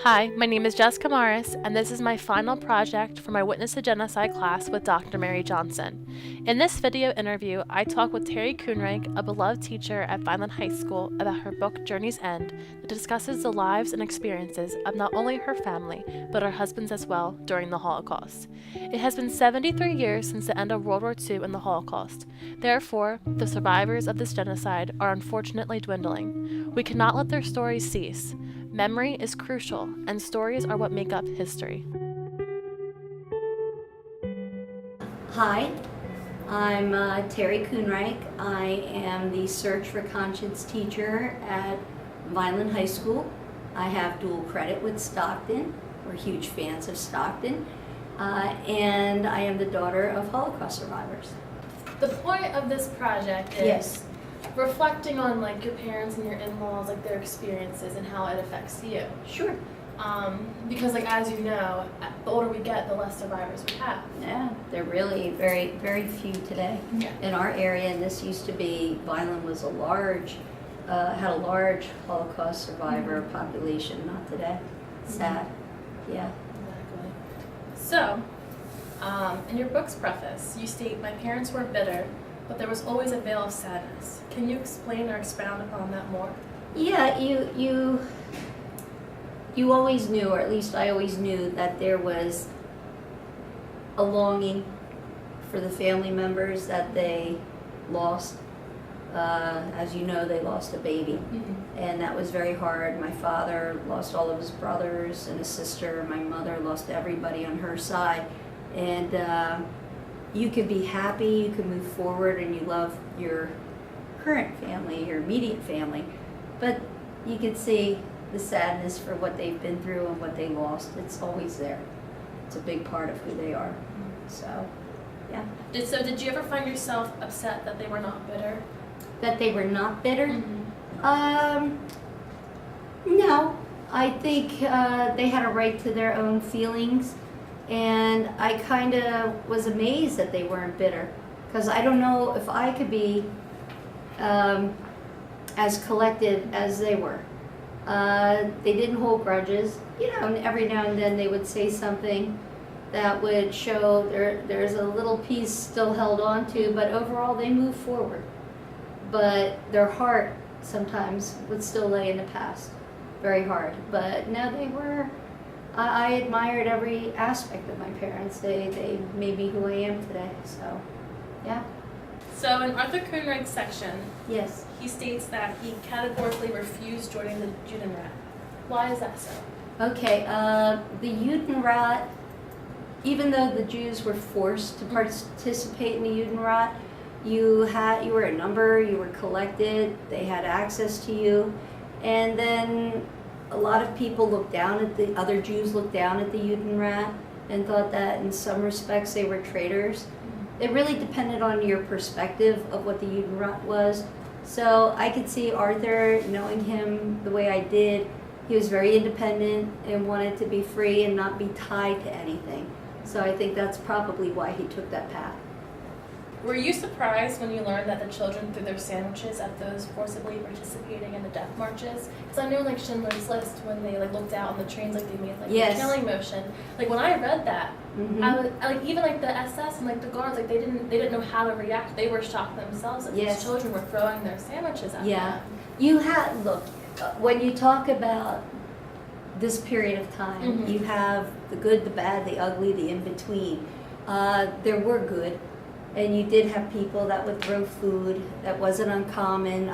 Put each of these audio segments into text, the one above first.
Hi, my name is Jessica Morris, and this is my final project for my Witness to Genocide class with Dr. Mary Johnson. In this video interview, I talk with Terry Kuhnreich, a beloved teacher at Vineland High School, about her book Journey's End, that discusses the lives and experiences of not only her family, but her husband's as well during the Holocaust. It has been 73 years since the end of World War II and the Holocaust. Therefore, the survivors of this genocide are unfortunately dwindling. We cannot let their stories cease. Memory is crucial, and stories are what make up history. Hi, I'm Terry Kuhnreich. I am the Search for Conscience teacher at Vineland High School. I have dual credit with Stockton. We're huge fans of Stockton. And I am the daughter of Holocaust survivors. The point of this project is Yes. reflecting on your parents and your in-laws, their experiences and how it affects you. Sure. Because as you know, the older we get, the less survivors we have. Yeah, they're really very, very few today. Yeah. In our area, and this used to be, Vineland was a large, had a large Holocaust survivor population, not today. Sad. Yeah. Exactly. So, in your book's preface, you state, "My parents were bitter, but there was always a veil of sadness." Can you explain or expound upon that more? Yeah, you always knew, or at least I always knew, that there was a longing for the family members that they lost. As you know, they lost a baby, and that was very hard. My father lost all of his brothers and a sister. My mother lost everybody on her side, and you could be happy, you could move forward, and you love your current family, your immediate family, but you could see the sadness for what they've been through and what they lost. It's always there. It's a big part of who they are. So, yeah. Did you ever find yourself upset that they were not bitter? That they were not bitter? No. I think they had a right to their own feelings, and I kind of was amazed that they weren't bitter, because I don't know if I could be as collected as they were. They didn't hold grudges, and every now and then they would say something that would show there's a little piece still held on to, but overall they moved forward. But their heart sometimes would still lay in the past, very hard. But no, they were, I admired every aspect of my parents. They made me who I am today, so yeah. So in Arthur Kuhnreich's section, Yes. he states that he categorically refused joining the Judenrat. Why is that so? Okay, the Judenrat, even though the Jews were forced to participate in the Judenrat, you were a number, you were collected, they had access to you, and then a lot of people looked down at the other Jews, looked down at the Judenrat and thought that in some respects they were traitors. It really depended on your perspective of what the Judenrat was. So I could see Arthur, knowing him the way I did, he was very independent and wanted to be free and not be tied to anything. So I think that's probably why he took that path. Were you surprised when you learned that the children threw their sandwiches at those forcibly participating in the death marches? Because I know Schindler's List, when they looked out on the trains, they made Yes. the killing motion. When I read that, I even the SS and the guards, they didn't know how to react. They were shocked themselves that Yes. these children were throwing their sandwiches at them. You had, look, when you talk about this period of time, you have the good, the bad, the ugly, the in-between. There were good, and you did have people that would throw food. That wasn't uncommon.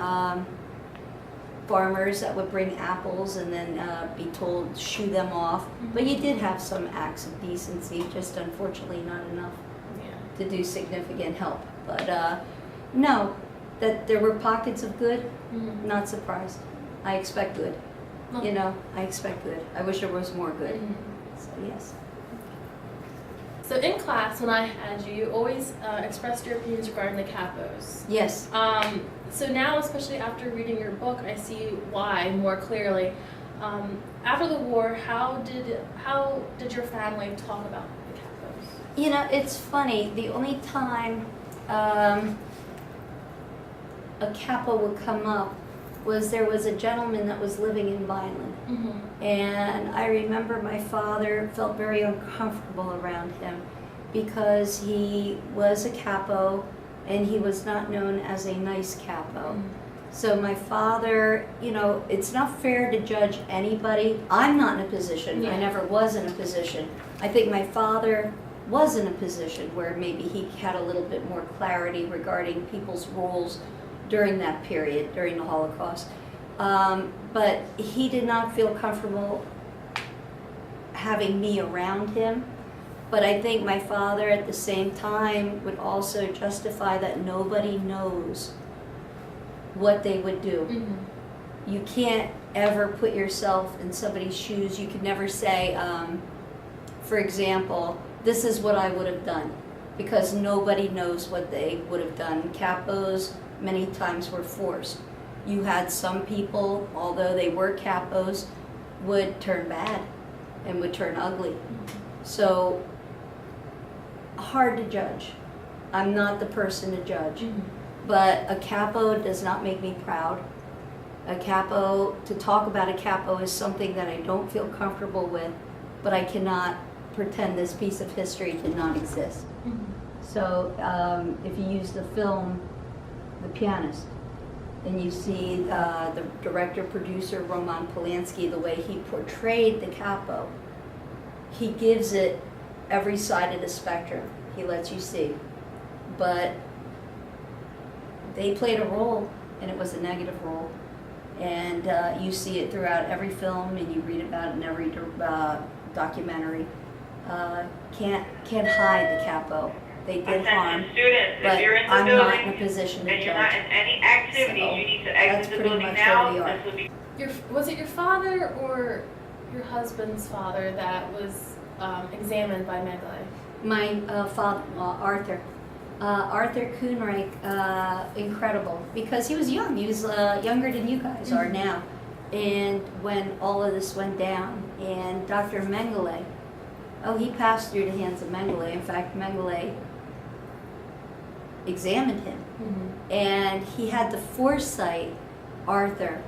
Farmers that would bring apples and then be told shoo them off. But you did have some acts of decency, just unfortunately not enough to do significant help. But no, that there were pockets of good, not surprised. I expect good. I expect good. I wish there was more good. So yes. So in class, when I had you, you always expressed your opinions regarding the capos. Yes. So now, especially after reading your book, I see why more clearly. After the war, how did your family talk about the capos? It's funny. The only time a capo would come up was there was a gentleman that was living in Vineland. Mm-hmm. And I remember my father felt very uncomfortable around him because he was a capo and he was not known as a nice capo. Mm-hmm. So my father, it's not fair to judge anybody. I'm not in a position, I never was in a position. I think my father was in a position where maybe he had a little bit more clarity regarding people's roles during that period, during the Holocaust. But he did not feel comfortable having me around him. But I think my father at the same time would also justify that nobody knows what they would do. Mm-hmm. You can't ever put yourself in somebody's shoes. You could never say, for example, this is what I would have done, because nobody knows what they would have done. Capos many times were forced. You had some people, although they were capos, would turn bad and would turn ugly. Mm-hmm. So, hard to judge. I'm not the person to judge. Mm-hmm. But a capo does not make me proud. A capo, to talk about a capo is something that I don't feel comfortable with, but I cannot pretend this piece of history did not exist. Mm-hmm. So if you use the film, The Pianist, and you see the director-producer Roman Polanski, the way he portrayed the capo, he gives it every side of the spectrum. He lets you see. But they played a role, and it was a negative role. And you see it throughout every film, and you read about it in every documentary. Can't hide the capo. They did harm, Students, but if you're in the I'm building not in a position to and you're not judge. in any activities, So, you need to that's exit the pretty building much now. where we are. This will be Was it your father or your husband's father that was examined by Megley? My father-in-law, Arthur. Arthur Kuhnreich, incredible, because he was young. He was younger than you guys are now. And when all of this went down, and Dr. Mengele, he passed through the hands of Mengele. In fact, Mengele examined him. Mm-hmm. And he had the foresight, Arthur,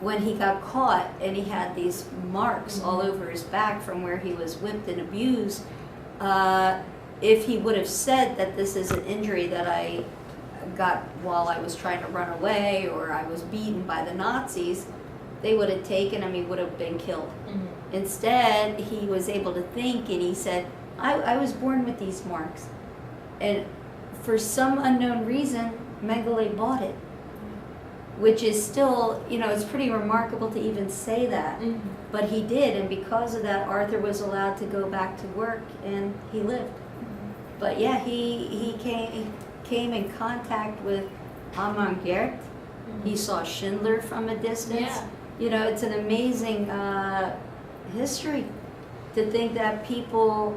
when he got caught and he had these marks all over his back from where he was whipped and abused. If he would have said that this is an injury that I got while I was trying to run away or I was beaten by the Nazis, they would have taken him, he would have been killed. Mm-hmm. Instead, he was able to think, and he said, I was born with these marks. And for some unknown reason, Mengele bought it, which is still, it's pretty remarkable to even say that. Mm-hmm. But he did, and because of that, Arthur was allowed to go back to work, and he lived. But yeah, he came in contact with Amon Gert. He saw Schindler from a distance. Yeah. It's an amazing history. To think that people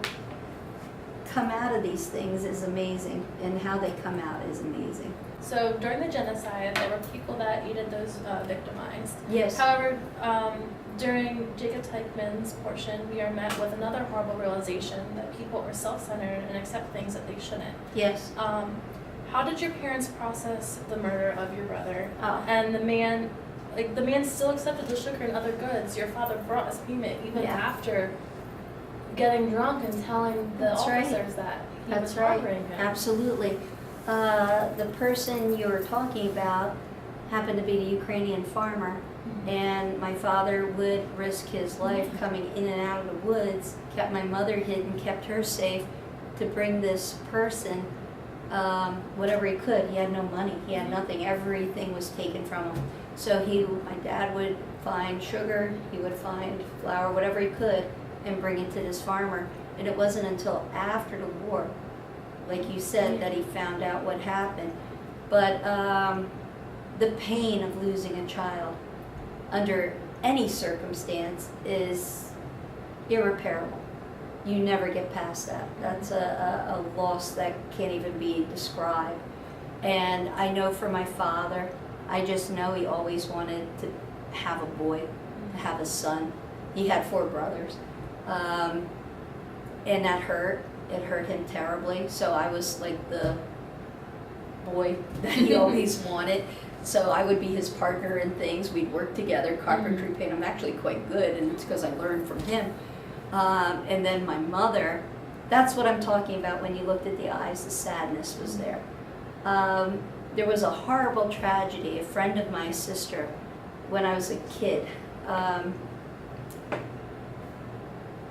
come out of these things is amazing, and how they come out is amazing. So during the genocide, there were people that needed those victimized. Yes. However, during Jacob Teichman's portion, we are met with another horrible realization that people are self-centered and accept things that they shouldn't. Yes. How did your parents process the murder of your brother? Oh. And the man still accepted the sugar and other goods. Your father brought us payment even after getting drunk and telling the That's right. officers that he That's was right. harboring him. Absolutely. The person you were talking about happened to be a Ukrainian farmer, and my father would risk his life coming in and out of the woods, kept my mother hidden, kept her safe, to bring this person whatever he could. He had no money, he had nothing, everything was taken from him. So my dad would find sugar, he would find flour, whatever he could, and bring it to this farmer. And it wasn't until after the war, like you said, that he found out what happened. But the pain of losing a child under any circumstance is irreparable. You never get past that. That's a loss that can't even be described. And I know for my father, I just know he always wanted to have a boy, to have a son. He had 4 brothers. And that hurt. It hurt him terribly. So I was like the boy that he always wanted. So I would be his partner in things. We'd work together, carpentry, paint. I'm actually quite good, and it's because I learned from him. And then my mother, that's what I'm talking about when you looked at the eyes, the sadness was there. There was a horrible tragedy. A friend of my sister, when I was a kid,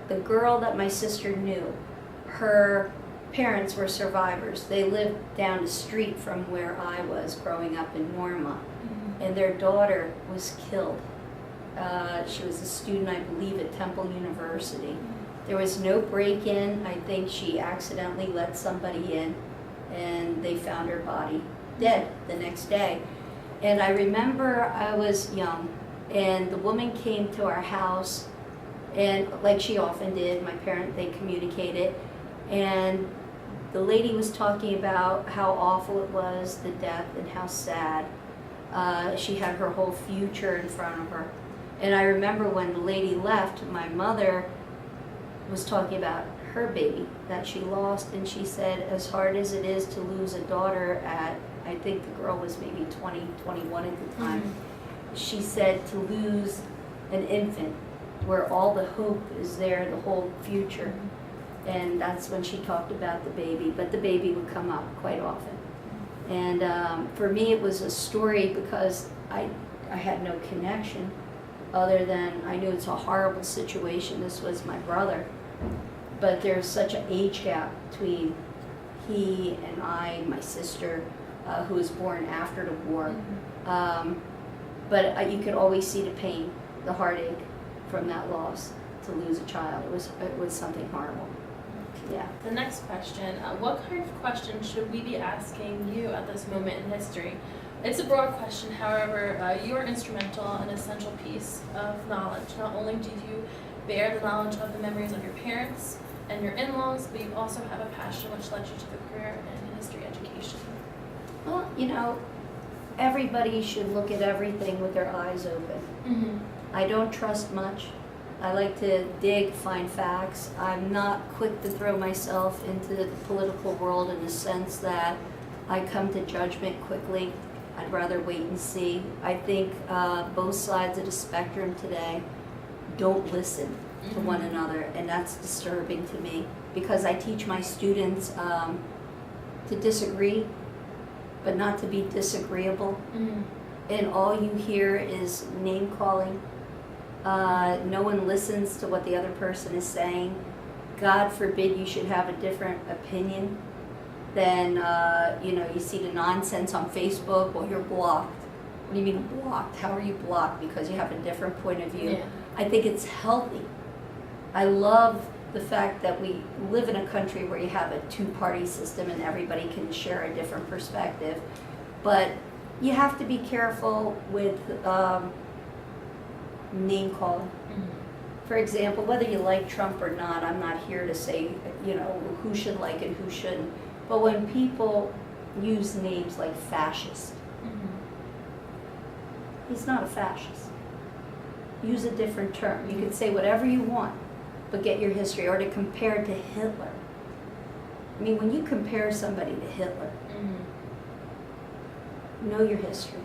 the girl that my sister knew, her parents were survivors. They lived down the street from where I was growing up in Norma, and their daughter was killed. She was a student, I believe, at Temple University. There was no break-in. I think she accidentally let somebody in, and they found her body dead the next day. And I remember I was young, and the woman came to our house, and like she often did, they communicated, and the lady was talking about how awful it was, the death, and how sad. She had her whole future in front of her. And I remember when the lady left, my mother was talking about her baby that she lost, and she said, as hard as it is to lose a daughter at, I think the girl was maybe 20, 21 at the time, she said to lose an infant where all the hope is there, the whole future. And that's when she talked about the baby, but the baby would come up quite often. And for me, it was a story because I had no connection other than I knew it's a horrible situation. This was my brother, but there's such an age gap between he and I, my sister, who was born after the war. But you could always see the pain, the heartache from that loss to lose a child. It was something horrible. Yeah. The next question, what kind of questions should we be asking you at this moment in history? It's a broad question, however, you are instrumental and essential piece of knowledge. Not only do you bear the knowledge of the memories of your parents and your in-laws, but you also have a passion which led you to the career in history education. Well, you know, everybody should look at everything with their eyes open. I don't trust much. I like to dig, find facts. I'm not quick to throw myself into the political world in the sense that I come to judgment quickly. I'd rather wait and see. I think both sides of the spectrum today don't listen to one another, and that's disturbing to me because I teach my students to disagree, but not to be disagreeable. And all you hear is name calling. No one listens to what the other person is saying. God forbid you should have a different opinion than, you see the nonsense on Facebook, well, you're blocked. What do you mean blocked? How are you blocked? Because you have a different point of view. Yeah. I think it's healthy. I love the fact that we live in a country where you have a two-party system and everybody can share a different perspective. But you have to be careful with name calling. For example, whether you like Trump or not, I'm not here to say, who should like and who shouldn't. But when people use names like fascist, he's not a fascist. Use a different term. You can say whatever you want, but get your history, or to compare to Hitler. I mean, when you compare somebody to Hitler, know your history.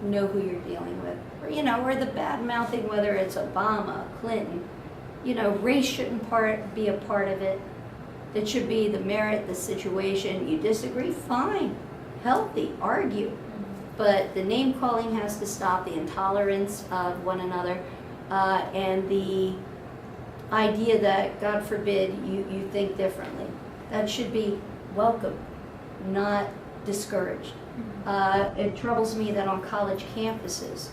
Know who you're dealing with, or the bad mouthing, whether it's Obama, Clinton, race shouldn't be a part of it. It should be the merit, the situation. You disagree, fine, healthy, argue, but the name calling has to stop. The intolerance of one another, and the idea that, God forbid, you think differently. That should be welcome, not discouraged. It troubles me that on college campuses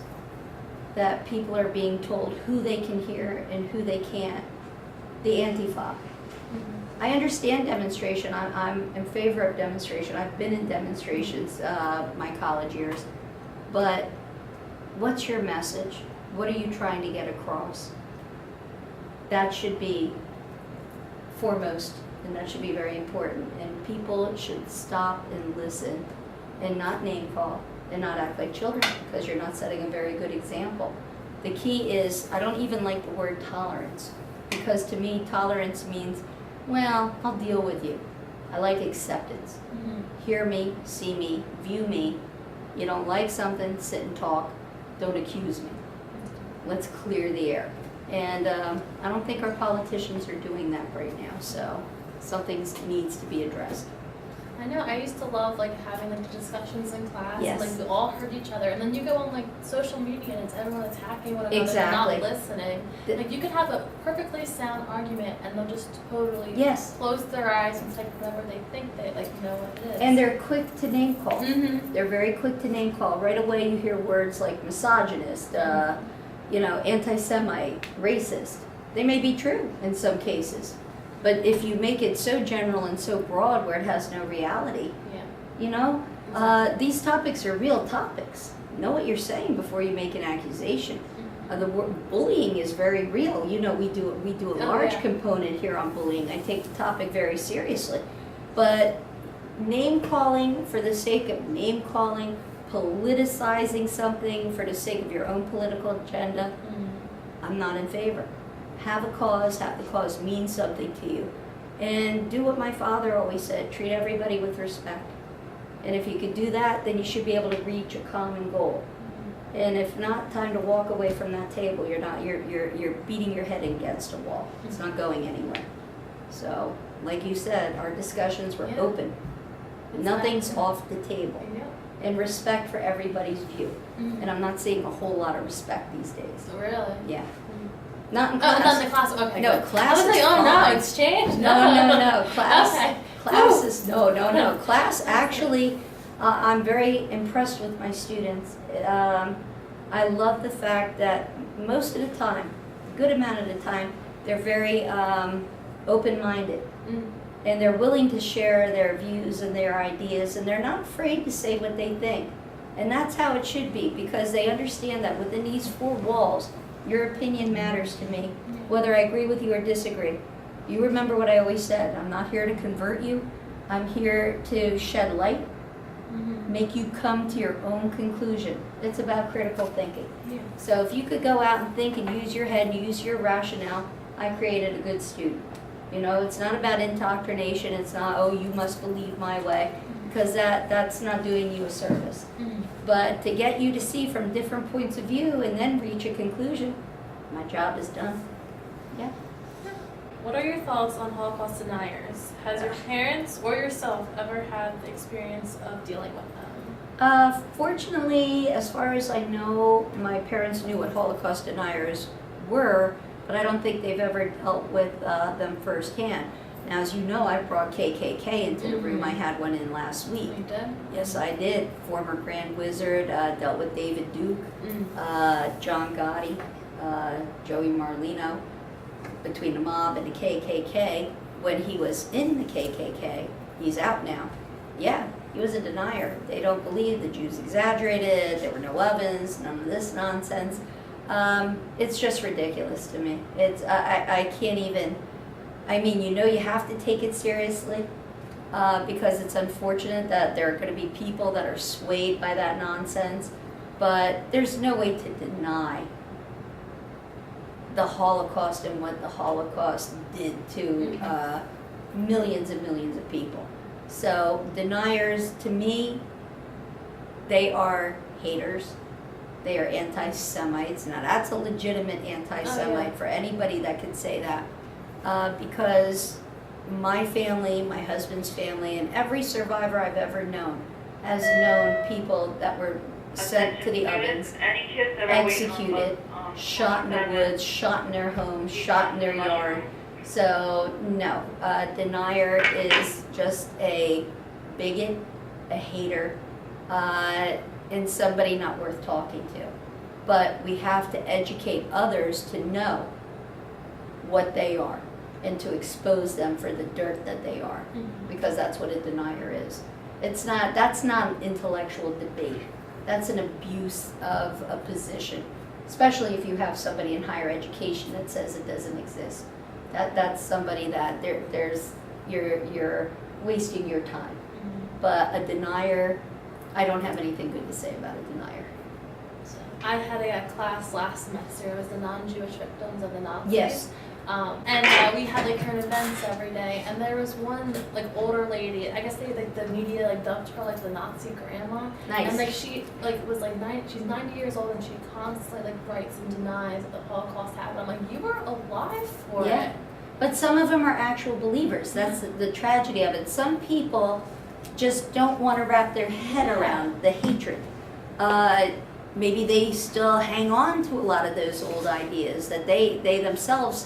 that people are being told who they can hear and who they can't. The Antifa. I understand demonstration. I'm in favor of demonstration. I've been in demonstrations my college years. But what's your message? What are you trying to get across? That should be foremost, and that should be very important. And people should stop and listen and not name call and not act like children, because you're not setting a very good example. The key is, I don't even like the word tolerance, because to me tolerance means, well, I'll deal with you. I like acceptance. Hear me, see me, view me, You don't like something, sit and talk. Don't accuse me. Let's clear the air. And I don't think our politicians are doing that right now, so something needs to be addressed. I know, I used to love like having like the discussions in class, Yes. and like we all heard each other, and then you go on like social media and it's everyone attacking one another Exactly. and not listening. Like you could have a perfectly sound argument and they'll just totally Yes. close their eyes and say whatever they think they like know what it is. And they're quick to name call. Mm-hmm. They're very quick to name call. Right away you hear words like misogynist, anti-Semite, racist. They may be true in some cases. But if you make it so general and so broad where it has no reality, these topics are real topics. Know what you're saying before you make an accusation. The word bullying is very real. We do a large component here on bullying. I take the topic very seriously. But name calling for the sake of name calling, politicizing something for the sake of your own political agenda, I'm not in favor. Have a cause, have the cause mean something to you. And do what my father always said, treat everybody with respect. And if you could do that, then you should be able to reach a common goal. And if not, time to walk away from that table. You're beating your head against a wall. It's not going anywhere. So, like you said, our discussions were open. Nothing's off the table. And respect for everybody's view. And I'm not seeing a whole lot of respect these days. Really? Yeah. Not in class. Oh, not in the class. Okay. No, good. class I was is like, oh fine. no, exchange. No. Class. Okay. Class is no. Class actually, I'm very impressed with my students. I love the fact that most of the time, a good amount of the time, they're very open-minded. And they're willing to share their views and their ideas, and they're not afraid to say what they think. And that's how it should be, because they understand that within these four walls, your opinion matters to me, whether I agree with you or disagree. You remember what I always said, I'm not here to convert you, I'm here to shed light, make you come to your own conclusion. It's about critical thinking. So if you could go out and think and use your head and use your rationale, I created a good student. It's not about indoctrination, it's not, oh, you must believe my way, because that's not doing you a service. But to get you to see from different points of view and then reach a conclusion, my job is done. Yeah. What are your thoughts on Holocaust deniers? Has your parents or yourself ever had the experience of dealing with them? Fortunately, as far as I know, my parents knew what Holocaust deniers were, but I don't think they've ever dealt with them firsthand. Now, as you know, I brought KKK into the room. I had one in last week. You did? Yes, I did. Former Grand Wizard, dealt with David Duke, John Gotti, Joey Marlino, between the mob and the KKK. When he was in the KKK, he's out now. Yeah, he was a denier. They don't believe the Jews exaggerated, there were no ovens, none of this nonsense. It's just ridiculous to me. I can't even, you have to take it seriously, because it's unfortunate that there are going to be people that are swayed by that nonsense, but there's no way to deny the Holocaust and what the Holocaust did to millions and millions of people. So deniers, to me, they are haters. They are anti-Semites. Now that's a legitimate anti-Semite for anybody that can say that. Because my family, my husband's family, and every survivor I've ever known has known people that were sent to the ovens, executed, shot in the woods, shot in their homes, shot in their yard. So no, denier is just a bigot, a hater, and somebody not worth talking to. But we have to educate others to know what they are and to expose them for the dirt that they are, because that's what a denier is. That's not an intellectual debate. That's an abuse of a position, especially if you have somebody in higher education that says it doesn't exist. That's somebody that you're wasting your time. But a denier, I don't have anything good to say about a denier. I had a class last semester. It was the non-Jewish victims of the Nazis. Yes. And we had like current events every day, and there was one like older lady. I guess the media like dubbed her like the Nazi grandma. Nice. And like she like was like she's 90 years old, and she constantly like writes and denies that the Holocaust happened. I'm like, you were alive for Yeah. it. But some of them are actual believers. That's the tragedy of it. Some people just don't want to wrap their head around the hatred. Maybe they still hang on to a lot of those old ideas that they themselves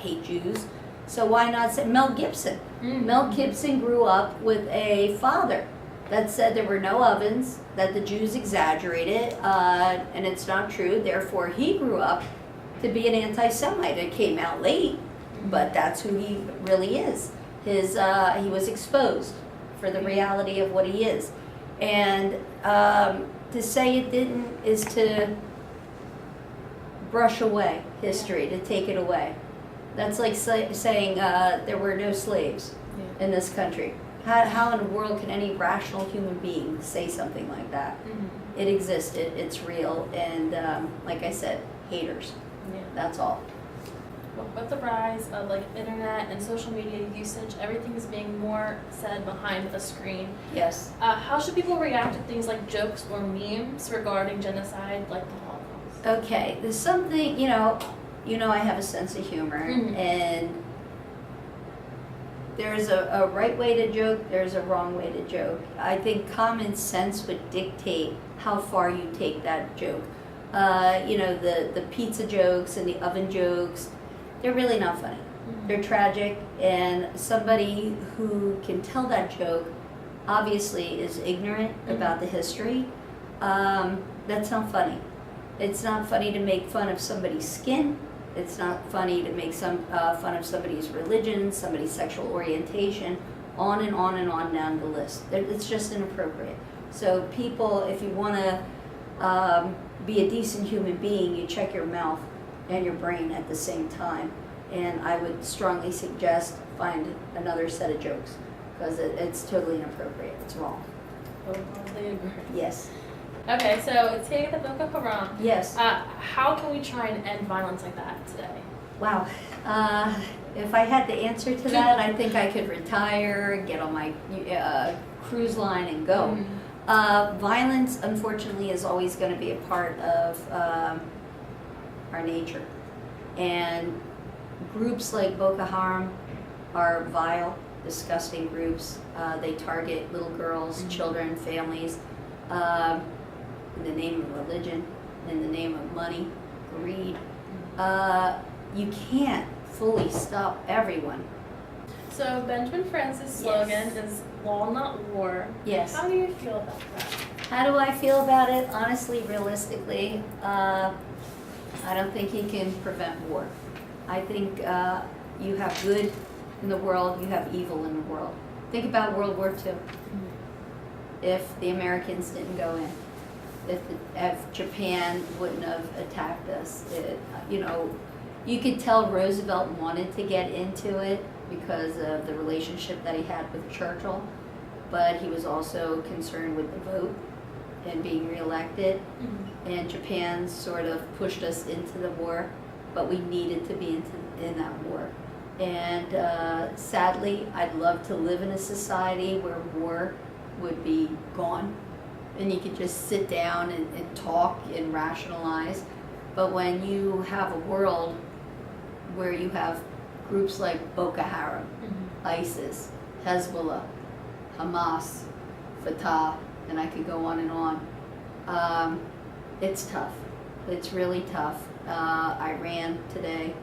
hate Jews. So why not say Mel Gibson? Mm. Mel Gibson grew up with a father that said there were no ovens, that the Jews exaggerated, and it's not true. Therefore, he grew up to be an anti-Semite. It came out late, but that's who he really is. He was exposed for the reality of what he is. And to say it didn't is to brush away history, to take it away. That's like saying there were no slaves in this country. How in the world can any rational human being say something like that? Mm-hmm. It existed, it's real, and like I said, haters. Yeah. That's all. With the rise of like internet and social media usage, everything is being more said behind a screen. Yes. How should people react to things like jokes or memes regarding genocide, like the Holocaust? Okay, there's something, you know I have a sense of humor, Mhm. and there's a right way to joke, there's a wrong way to joke. I think common sense would dictate how far you take that joke. The pizza jokes and the oven jokes, they're really not funny. Mhm. They're tragic, and somebody who can tell that joke obviously is ignorant about the history. That's not funny. It's not funny to make fun of somebody's skin. It's not funny to make fun of somebody's religion, somebody's sexual orientation, on and on and on down the list. It's just inappropriate. So people, if you want to be a decent human being, you check your mouth and your brain at the same time. And I would strongly suggest find another set of jokes, because it's totally inappropriate. It's wrong. Totally agree. Yes. Okay, so take the Boko Haram. Yes. How can we try and end violence like that today? Wow. If I had the answer to that, I think I could retire, get on my cruise line and go. Violence, unfortunately, is always going to be a part of our nature. And groups like Boko Haram are vile, disgusting groups. They target little girls, children, families, in the name of religion, in the name of money, greed. You can't fully stop everyone. So Benjamin Francis' slogan is "Law, not war." Yes. How do you feel about that? How do I feel about it? Honestly, realistically, I don't think he can prevent war. I think you have good in the world, you have evil in the world. Think about World War II. If the Americans didn't go in, if Japan wouldn't have attacked us, you could tell Roosevelt wanted to get into it because of the relationship that he had with Churchill, but he was also concerned with the vote and being reelected. And Japan sort of pushed us into the war, but we needed to be in that war. And sadly, I'd love to live in a society where war would be gone and you could just sit down and talk and rationalize. But when you have a world where you have groups like Boko Haram, ISIS, Hezbollah, Hamas, Fatah, and I could go on and on, it's tough. It's really tough. Iran today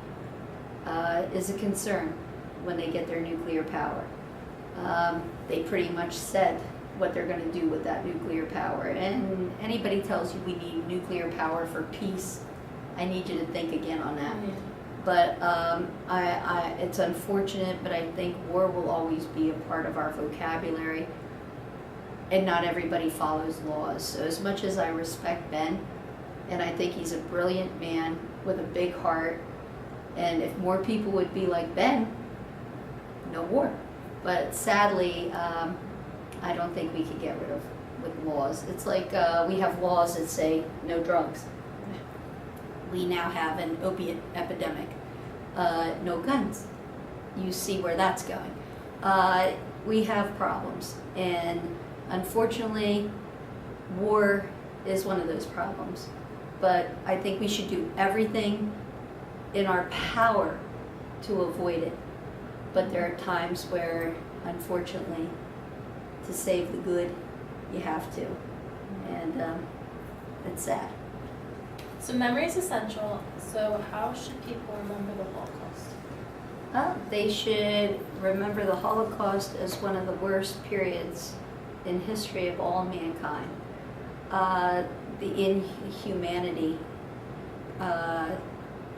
is a concern when they get their nuclear power. They pretty much said what they're going to do with that nuclear power. And anybody tells you we need nuclear power for peace, I need you to think again on that. But it's unfortunate, but I think war will always be a part of our vocabulary, and not everybody follows laws. So as much as I respect Ben, and I think he's a brilliant man with a big heart, and if more people would be like Ben, no war. But sadly, I don't think we could get rid of with laws. It's like we have laws that say no drugs. We now have an opiate epidemic. no guns. You see where that's going. We have problems, and unfortunately, war is one of those problems. But I think we should do everything in our power to avoid it. But there are times where, unfortunately, to save the good, you have to. And it's sad. So memory is essential. So how should people remember the Holocaust? They should remember the Holocaust as one of the worst periods in history of all mankind. The inhumanity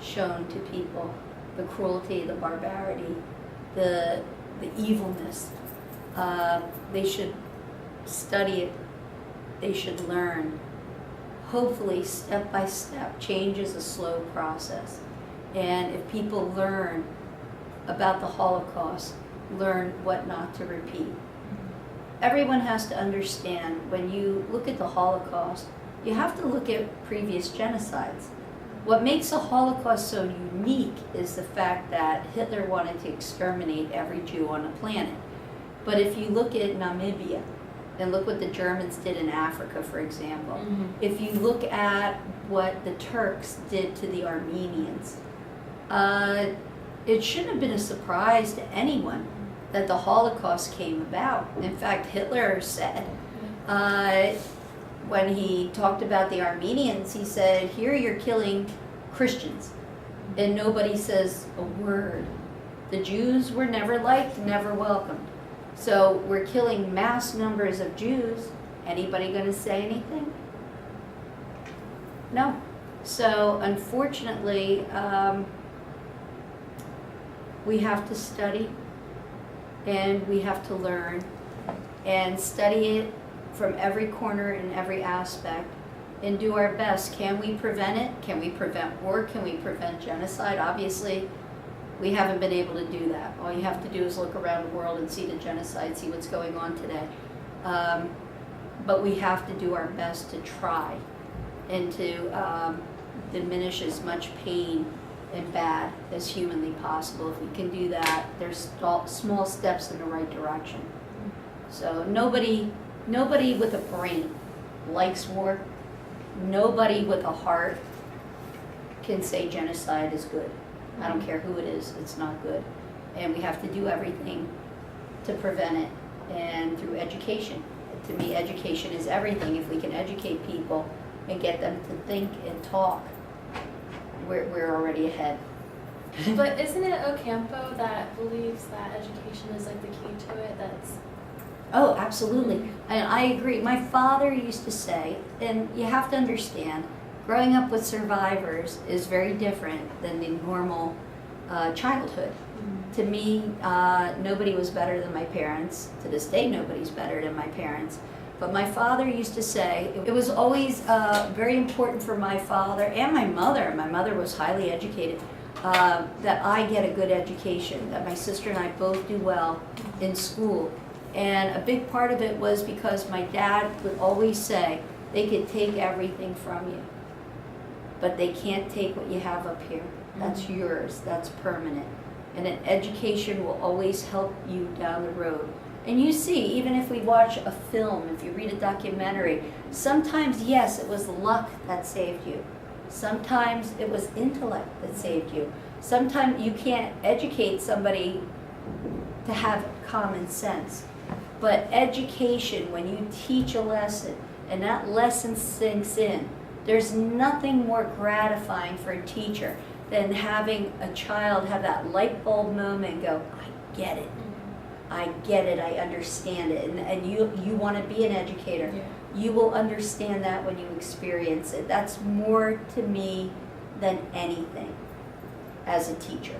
shown to people, the cruelty, the barbarity, the evilness. They should study it. They should learn. Hopefully, step by step, change is a slow process. And if people learn about the Holocaust, learn what not to repeat. Everyone has to understand, when you look at the Holocaust, you have to look at previous genocides. What makes the Holocaust so unique is the fact that Hitler wanted to exterminate every Jew on the planet. But if you look at Namibia, and look what the Germans did in Africa, for example. If you look at what the Turks did to the Armenians, it shouldn't have been a surprise to anyone that the Holocaust came about. In fact, Hitler said, when he talked about the Armenians, he said, here you're killing Christians, and nobody says a word. The Jews were never liked, never welcomed. So we're killing mass numbers of Jews. Anybody going to say anything? No. So unfortunately, we have to study, and we have to learn, and study it from every corner and every aspect, and do our best. Can we prevent it? Can we prevent war? Can we prevent genocide? Obviously, we haven't been able to do that. All you have to do is look around the world and see the genocide, see what's going on today. But we have to do our best to try and to diminish as much pain and bad as humanly possible. If we can do that, there's small steps in the right direction. So nobody with a brain likes war. Nobody with a heart can say genocide is good. I don't care who it is, it's not good. And we have to do everything to prevent it, and through education. To me, education is everything. If we can educate people and get them to think and talk, we're already ahead. But isn't it Ocampo that believes that education is like the key to it? Oh, absolutely. And I agree. My father used to say, and you have to understand, growing up with survivors is very different than the normal childhood. To me, nobody was better than my parents. To this day, nobody's better than my parents. But my father used to say, it was always very important for my father and my mother was highly educated, that I get a good education, that my sister and I both do well in school. And a big part of it was because my dad would always say, they could take everything from you, but they can't take what you have up here. That's yours, that's permanent. And an education will always help you down the road. And you see, even if we watch a film, if you read a documentary, sometimes, yes, it was luck that saved you. Sometimes it was intellect that saved you. Sometimes you can't educate somebody to have common sense. But education, when you teach a lesson and that lesson sinks in, there's nothing more gratifying for a teacher than having a child have that light bulb moment and go, I get it. I get it, I understand it. And you want to be an educator. Yeah. You will understand that when you experience it. That's more to me than anything as a teacher.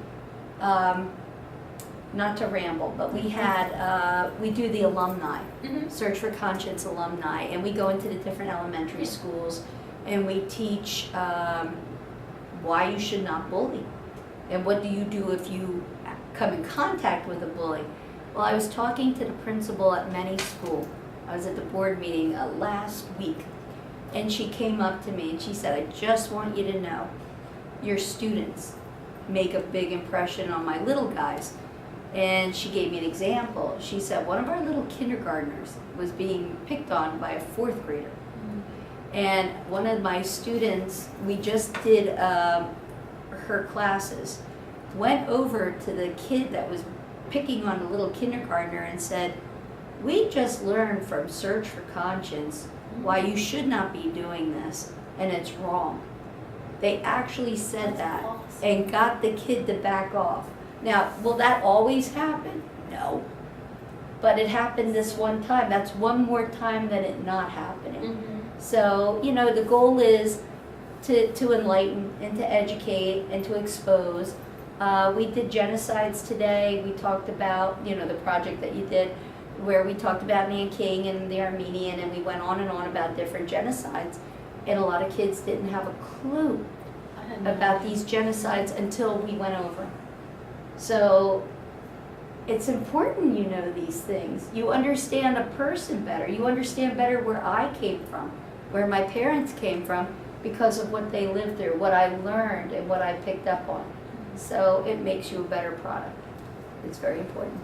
Not to ramble, but we do the alumni, Search for Conscience alumni, and we go into the different elementary schools and we teach why you should not bully, and what do you do if you come in contact with a bully. Well, I was talking to the principal at Many School. I was at the board meeting last week, and she came up to me and she said, I just want you to know, your students make a big impression on my little guys. And she gave me an example. She said one of our little kindergartners was being picked on by a fourth grader. And one of my students, we just did her classes, went over to the kid that was picking on the little kindergartner and said, "We just learned from Search for Conscience why you should not be doing this, and it's wrong." They actually said that and got the kid to back off. Now, will that always happen? No. But it happened this one time. That's one more time than it not happening. So, you know, the goal is to enlighten and to educate and to expose. We did genocides today. We talked about, you know, the project that you did where we talked about Nanking and the Armenian, and we went on and on about different genocides. And a lot of kids didn't have a clue about these genocides until we went over. So it's important you know these things. You understand a person better. You understand better where I came from, where my parents came from, because of what they lived through, what I learned and what I picked up on. So it makes you a better product. It's very important.